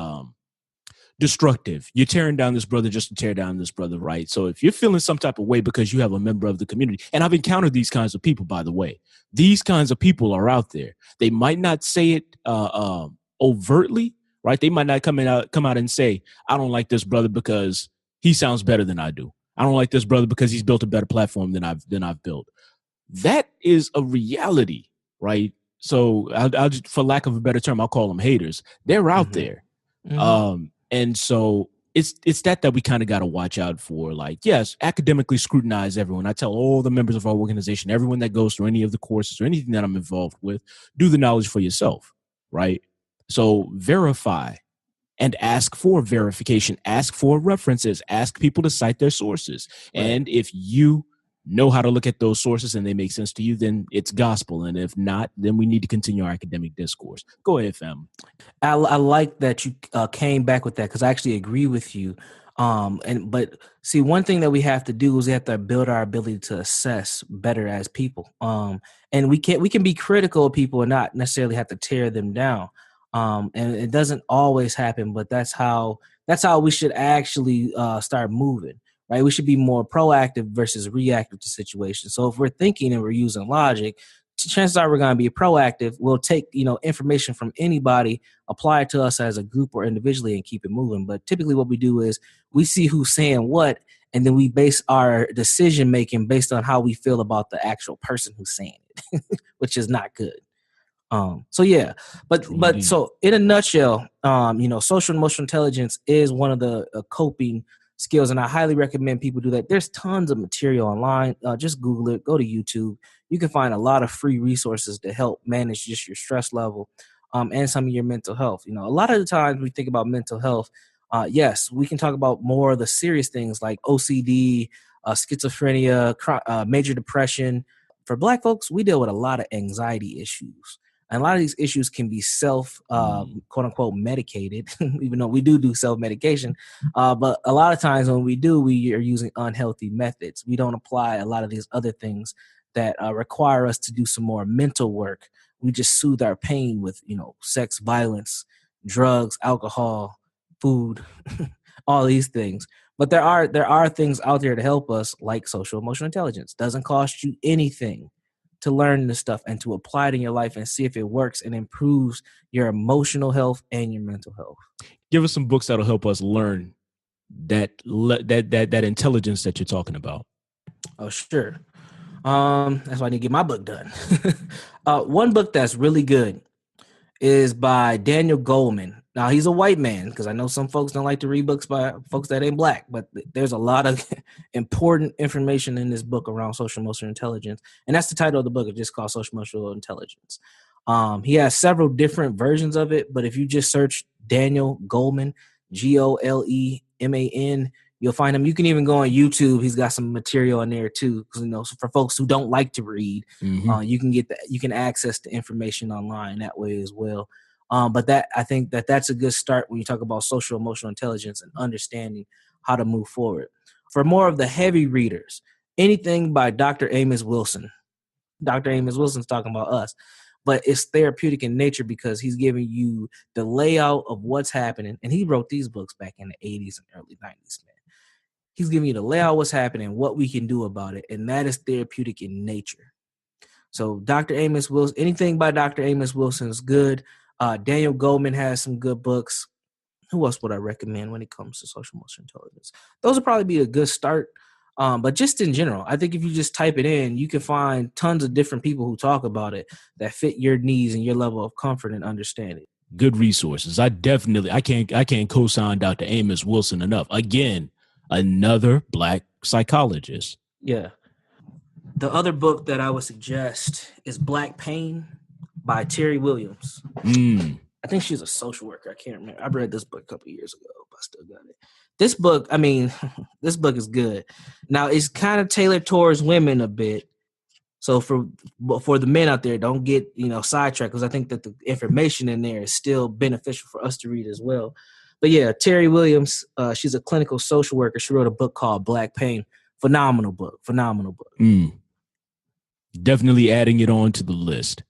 destructive, you're tearing down this brother just to tear down this brother, right? So if you're feeling some type of way because you have a member of the community, and I've encountered these kinds of people, by the way, these kinds of people are out there. They might not say it overtly, right? They might not come out and say, I don't like this brother because he sounds better than I do. I don't like this brother because he's built a better platform than I've built. That is a reality, right? So I'll just, for lack of a better term, I'll call them haters. They're out there. Mm-hmm. And so it's that we kind of got to watch out for. Like, yes, academically scrutinize everyone. I tell all the members of our organization, everyone that goes through any of the courses or anything that I'm involved with, do the knowledge for yourself, right? So verify and ask for verification, ask for references, ask people to cite their sources. Right. And if you know how to look at those sources and they make sense to you, then it's gospel. And if not, then we need to continue our academic discourse. Go ahead, fam. I like that you came back with that, because I actually agree with you But see, one thing that we have to do is we have to build our ability to assess better as people. And we can be critical of people and not necessarily have to tear them down. And it doesn't always happen, but that's how we should actually start moving, right? We should be more proactive versus reactive to situations. So if we're thinking and we're using logic, chances are we're going to be proactive. We'll take, information from anybody, apply it to us as a group or individually and keep it moving. But typically what we do is we see who's saying what, and then we base our decision making based on how we feel about the actual person who's saying it, which is not good. So yeah, but so in a nutshell, social and emotional intelligence is one of the coping skills, and I highly recommend people do that. There's tons of material online. Just Google it, go to YouTube. You can find a lot of free resources to help manage just your stress level, and some of your mental health. A lot of the times we think about mental health. Yes, we can talk about more of the serious things like OCD, schizophrenia, major depression. For Black folks, we deal with a lot of anxiety issues. And a lot of these issues can be self, quote unquote, medicated, even though we do self-medication. But a lot of times when we are using unhealthy methods. We don't apply a lot of these other things that require us to do some more mental work. We just soothe our pain with, sex, violence, drugs, alcohol, food, all these things. But there are things out there to help us, like social emotional intelligence. Doesn't cost you anything to learn this stuff and to apply it in your life and see if it works and improves your emotional health and your mental health. Give us some books that'll help us learn that intelligence that you're talking about. Oh, sure. That's why I need to get my book done. One book that's really good is by Daniel Goleman. Now, he's a white man, because I know some folks don't like to read books by folks that ain't Black, but there's a lot of important information in this book around social emotional intelligence. And that's the title of the book. It's just called Social Emotional Intelligence. He has several different versions of it, but if you just search Daniel Goleman, Goleman, you'll find him. You can even go on YouTube. He's got some material in there too, because for folks who don't like to read, you can access the information online that way as well. But I think that's a good start when you talk about social emotional intelligence and understanding how to move forward. For more of the heavy readers, anything by Dr. Amos Wilson. Dr. Amos Wilson's talking about us, but it's therapeutic in nature because he's giving you the layout of what's happening. And he wrote these books back in the 80s and early 90s, man. He's giving you the layout of what's happening, what we can do about it, and that is therapeutic in nature. So Dr. Amos Wilson, anything by Dr. Amos Wilson is good. Daniel Goleman has some good books. Who else would I recommend when it comes to social emotional intelligence? Those would probably be a good start. But just in general, I think if you just type it in, you can find tons of different people who talk about it that fit your needs and your level of comfort and understanding. Good resources. I can't co-sign Dr. Amos Wilson enough. Again, another Black psychologist. Yeah. The other book that I would suggest is Black Pain by Terry Williams. I think she's a social worker. I can't remember. I read this book a couple of years ago, but I still got it. This book, this book is good. Now, it's kind of tailored towards women a bit. So for the men out there, don't get, sidetracked, because I think that the information in there is still beneficial for us to read as well. But yeah, Terry Williams, she's a clinical social worker. She wrote a book called Black Pain. Phenomenal book. Definitely adding it on to the list.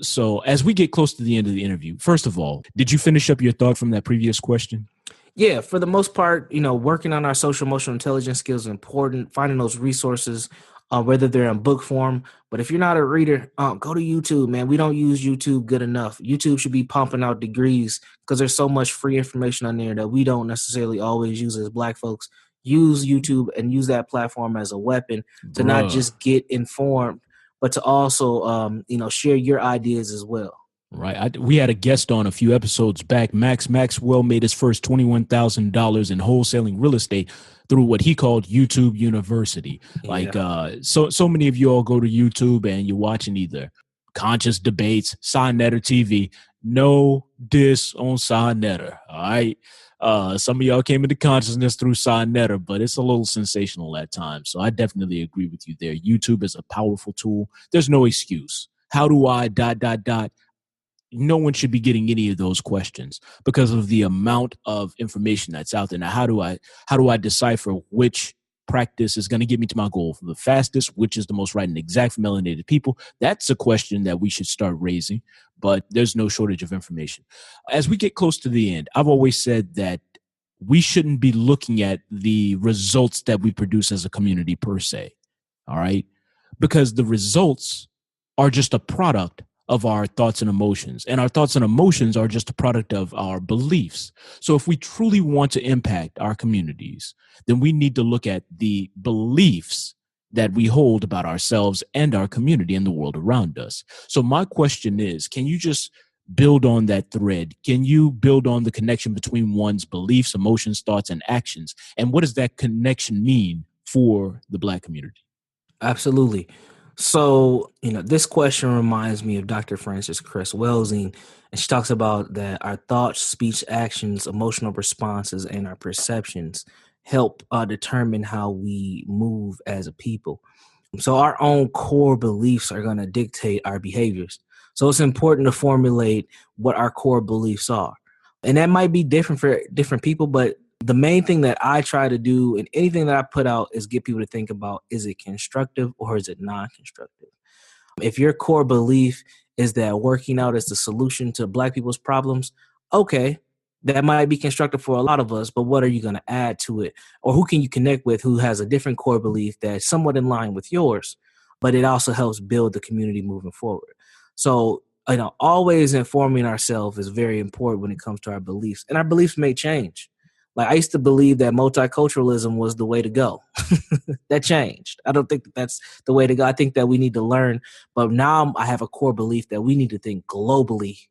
So as we get close to the end of the interview, first of all, did you finish up your thought from that previous question? Yeah, for the most part, working on our social emotional intelligence skills is important. Finding those resources, whether they're in book form. But if you're not a reader, go to YouTube, man. We don't use YouTube good enough. YouTube should be pumping out degrees because there's so much free information on there that we don't necessarily always use as Black folks. Use YouTube and use that platform as a weapon to not just get informed, but to also, share your ideas as well. Right. We had a guest on a few episodes back. Maxwell made his first $21,000 in wholesaling real estate through what he called YouTube University. Yeah. So many of you all go to YouTube and you're watching either Conscious Debates, Signetter TV. No diss on Signetter. All right. Some of y'all came into consciousness through Signetter, but it's a little sensational at times. So I definitely agree with you there. YouTube is a powerful tool. There's no excuse. How do I ... no one should be getting any of those questions because of the amount of information that's out there. Now, how do I decipher which practice is going to get me to my goal for the fastest, which is the most right and exact for melanated people? That's a question that we should start raising, but there's no shortage of information. As we get close to the end, I've always said that we shouldn't be looking at the results that we produce as a community per se. All right. Because the results are just a product of our thoughts and emotions. And our thoughts and emotions are just a product of our beliefs. So if we truly want to impact our communities, then we need to look at the beliefs that we hold about ourselves and our community and the world around us. So my question is, can you just build on that thread? Can you build on the connection between one's beliefs, emotions, thoughts, and actions? And what does that connection mean for the Black community? Absolutely. So, this question reminds me of Dr. Frances Cress Welsing, and she talks about that our thoughts, speech, actions, emotional responses, and our perceptions help determine how we move as a people. So our own core beliefs are going to dictate our behaviors. So it's important to formulate what our core beliefs are. And that might be different for different people, but the main thing that I try to do in anything that I put out is get people to think about, is it constructive or is it non-constructive? If your core belief is that working out is the solution to Black people's problems, okay, that might be constructive for a lot of us, but what are you going to add to it? Or who can you connect with who has a different core belief that's somewhat in line with yours, but it also helps build the community moving forward? So, always informing ourselves is very important when it comes to our beliefs, and our beliefs may change. Like, I used to believe that multiculturalism was the way to go. That changed. I don't think that that's the way to go. I think that we need to learn. But now I have a core belief that we need to think globally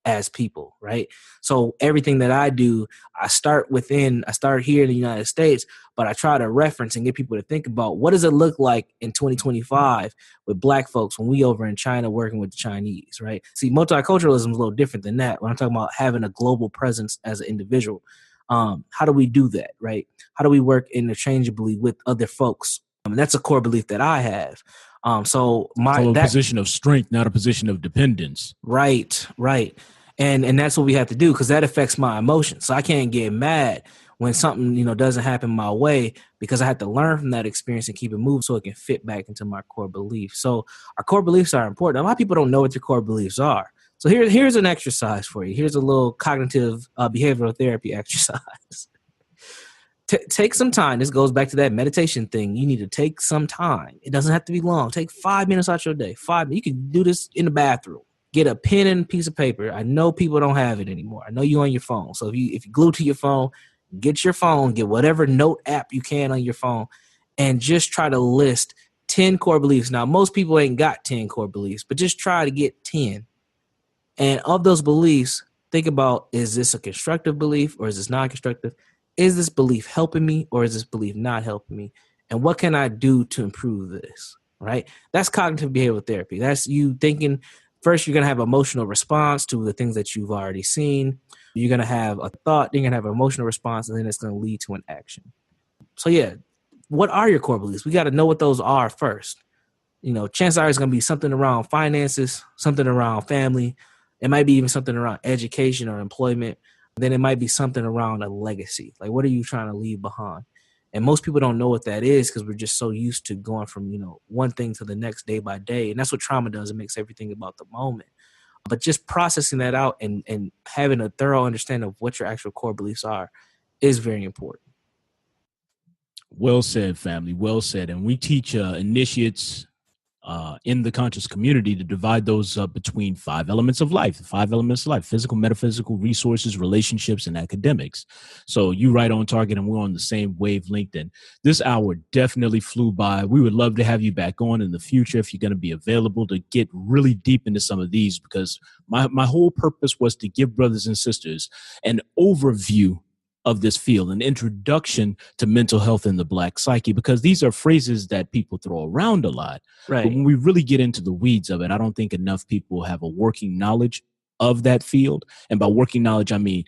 as people, right? So everything that I do, I start here in the United States, but I try to reference and get people to think about, what does it look like in 2025 with Black folks when we over in China working with the Chinese, right? See, multiculturalism is a little different than that. When I'm talking about having a global presence as an individual, how do we do that, right? How do we work interchangeably with other folks? That's a core belief that I have. So a position of strength, not a position of dependence. Right. And that's what we have to do, because that affects my emotions. So I can't get mad when something, doesn't happen my way, because I have to learn from that experience and keep it moving so it can fit back into my core beliefs. So our core beliefs are important. A lot of people don't know what their core beliefs are. So here's an exercise for you. Here's a little cognitive behavioral therapy exercise. Take some time. This goes back to that meditation thing. You need to take some time. It doesn't have to be long. Take 5 minutes out your day. 5 minutes. You can do this in the bathroom. Get a pen and a piece of paper. I know people don't have it anymore. I know you're on your phone. So if you glue to your phone, get your phone, get whatever note app you can on your phone, and just try to list 10 core beliefs. Now, most people ain't got 10 core beliefs, but just try to get 10. And of those beliefs, think about, is this a constructive belief or is this non-constructive? Is this belief helping me or is this belief not helping me? And what can I do to improve this, right? That's cognitive behavioral therapy. That's you thinking, first you're going to have emotional response to the things that you've already seen. You're going to have a thought, then you're going to have an emotional response, and then it's going to lead to an action. So yeah, what are your core beliefs? We got to know what those are first. Chances are it's going to be something around finances, something around family. It might be even something around education or employment. Then it might be something around a legacy. Like, what are you trying to leave behind? And most people don't know what that is because we're just so used to going from, one thing to the next day by day. And that's what trauma does. It makes everything about the moment. But just processing that out and having a thorough understanding of what your actual core beliefs are is very important. Well said, family. Well said. And we teach initiates in the conscious community to divide those up between 5 elements of life, physical, metaphysical, resources, relationships, and academics. So you right on target, and we're on the same wavelength. And this hour definitely flew by. We would love to have you back on in the future if you're going to be available to get really deep into some of these, because my whole purpose was to give brothers and sisters an overview of this field, an introduction to mental health and the Black psyche, because these are phrases that people throw around a lot. Right. But when we really get into the weeds of it, I don't think enough people have a working knowledge of that field. And by working knowledge, I mean,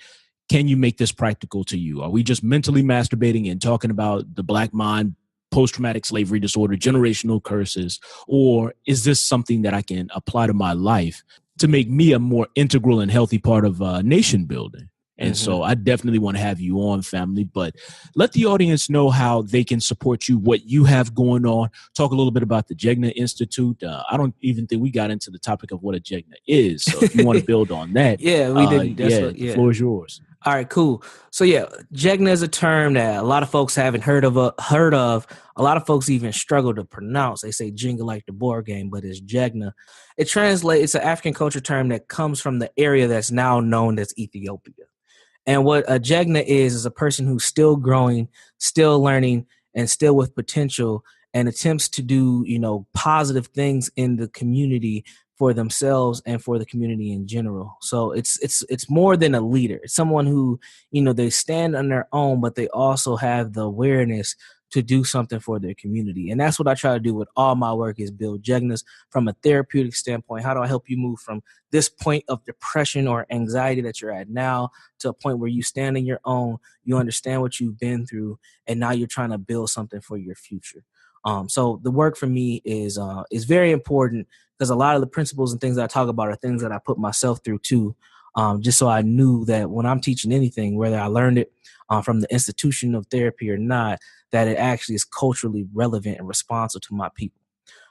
can you make this practical to you? Are we just mentally masturbating and talking about the Black mind, post-traumatic slavery disorder, generational curses, or is this something that I can apply to my life to make me a more integral and healthy part of nation building. And so I definitely want to have you on, family. But let the audience know how they can support you, what you have going on. Talk a little bit about the Jegna Institute. I don't even think we got into the topic of what a Jegna is. So if you want to build on that, Yeah, we didn't. The floor is yours. All right, cool. So yeah, Jegna is a term that a lot of folks haven't heard of. A lot of folks even struggle to pronounce. They say Jenga like the board game, but it's Jegna. It translates. It's an African culture term that comes from the area that's now known as Ethiopia. And what a Jegna is a person who's still growing, still learning, and still with potential, and attempts to do, positive things in the community for themselves and for the community in general. So it's more than a leader. It's someone who, they stand on their own, but they also have the awareness to do something for their community. And that's what I try to do with all my work, is build Jegnas from a therapeutic standpoint. How do I help you move from this point of depression or anxiety that you're at now to a point where you stand on your own, you understand what you've been through, and now you're trying to build something for your future. So the work for me is very important, because a lot of the principles and things that I talk about are things that I put myself through too, just so I knew that when I'm teaching anything, whether I learned it from the institution of therapy or not, that it actually is culturally relevant and responsive to my people.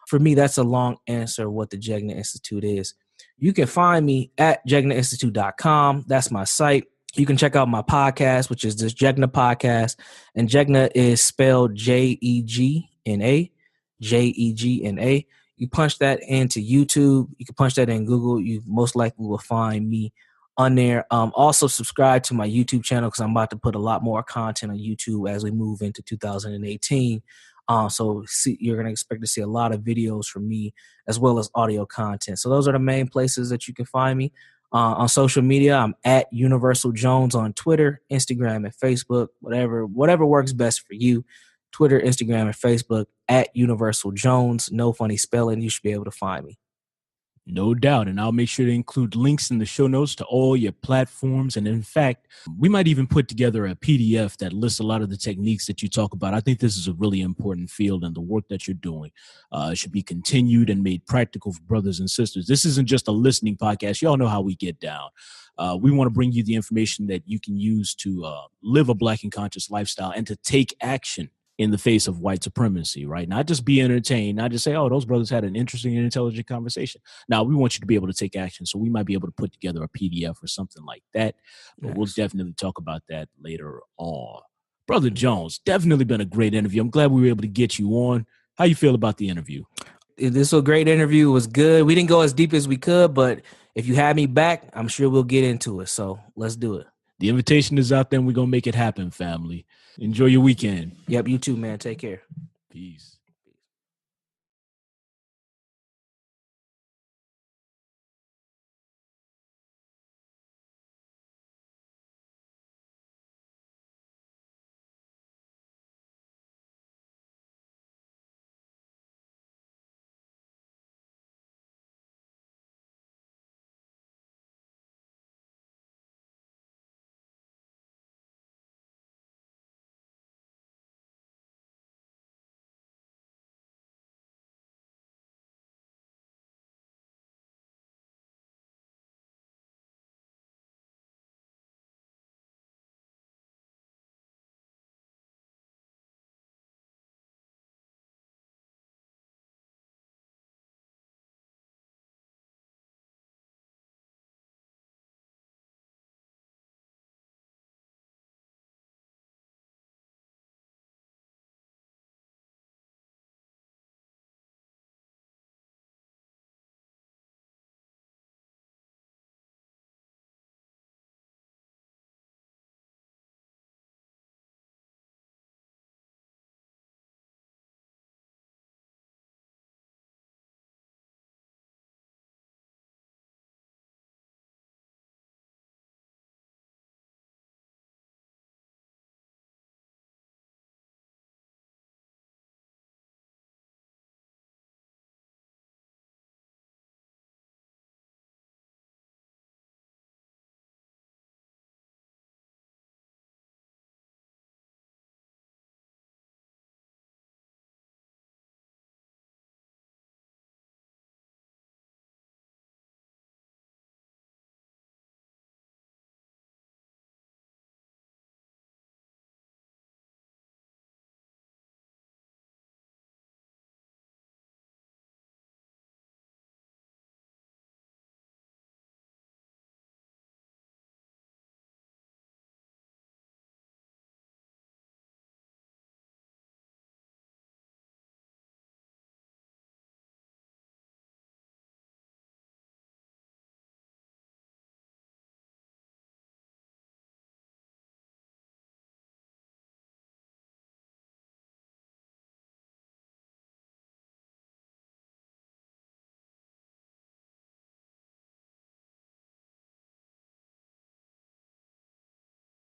For me, that's a long answer of what the Jegna Institute is. You can find me at jegnainstitute.com. That's my site. You can check out my podcast, which is this Jegna podcast. And Jegna is spelled Jegna, Jegna. You punch that into YouTube. You can punch that in Google. You most likely will find me on there. Also subscribe to my YouTube channel, because I'm about to put a lot more content on YouTube as we move into 2018. So you're going to expect to see a lot of videos from me, as well as audio content. So those are the main places that you can find me. On social media, I'm at Universal Jones on Twitter, Instagram, and Facebook, whatever works best for you. Twitter, Instagram, and Facebook at Universal Jones. No funny spelling. You should be able to find me. No doubt. And I'll make sure to include links in the show notes to all your platforms. And in fact, we might even put together a PDF that lists a lot of the techniques that you talk about. I think this is a really important field, and the work that you're doing should be continued and made practical for brothers and sisters. This isn't just a listening podcast. Y'all know how we get down. We want to bring you the information that you can use to live a Black and conscious lifestyle and to take action in the face of white supremacy, right? Not just be entertained, not just say, oh, those brothers had an interesting and intelligent conversation. Now, we want you to be able to take action. So we might be able to put together a PDF or something like that. But Nice. We'll definitely talk about that later on. Brother Jones, definitely been a great interview. I'm glad we were able to get you on. How you feel about the interview? This was a great interview. It was good. We didn't go as deep as we could, but if you have me back, I'm sure we'll get into it. So let's do it. The invitation is out there, and we're going to make it happen, family. Enjoy your weekend. Yep, you too, man. Take care. Peace.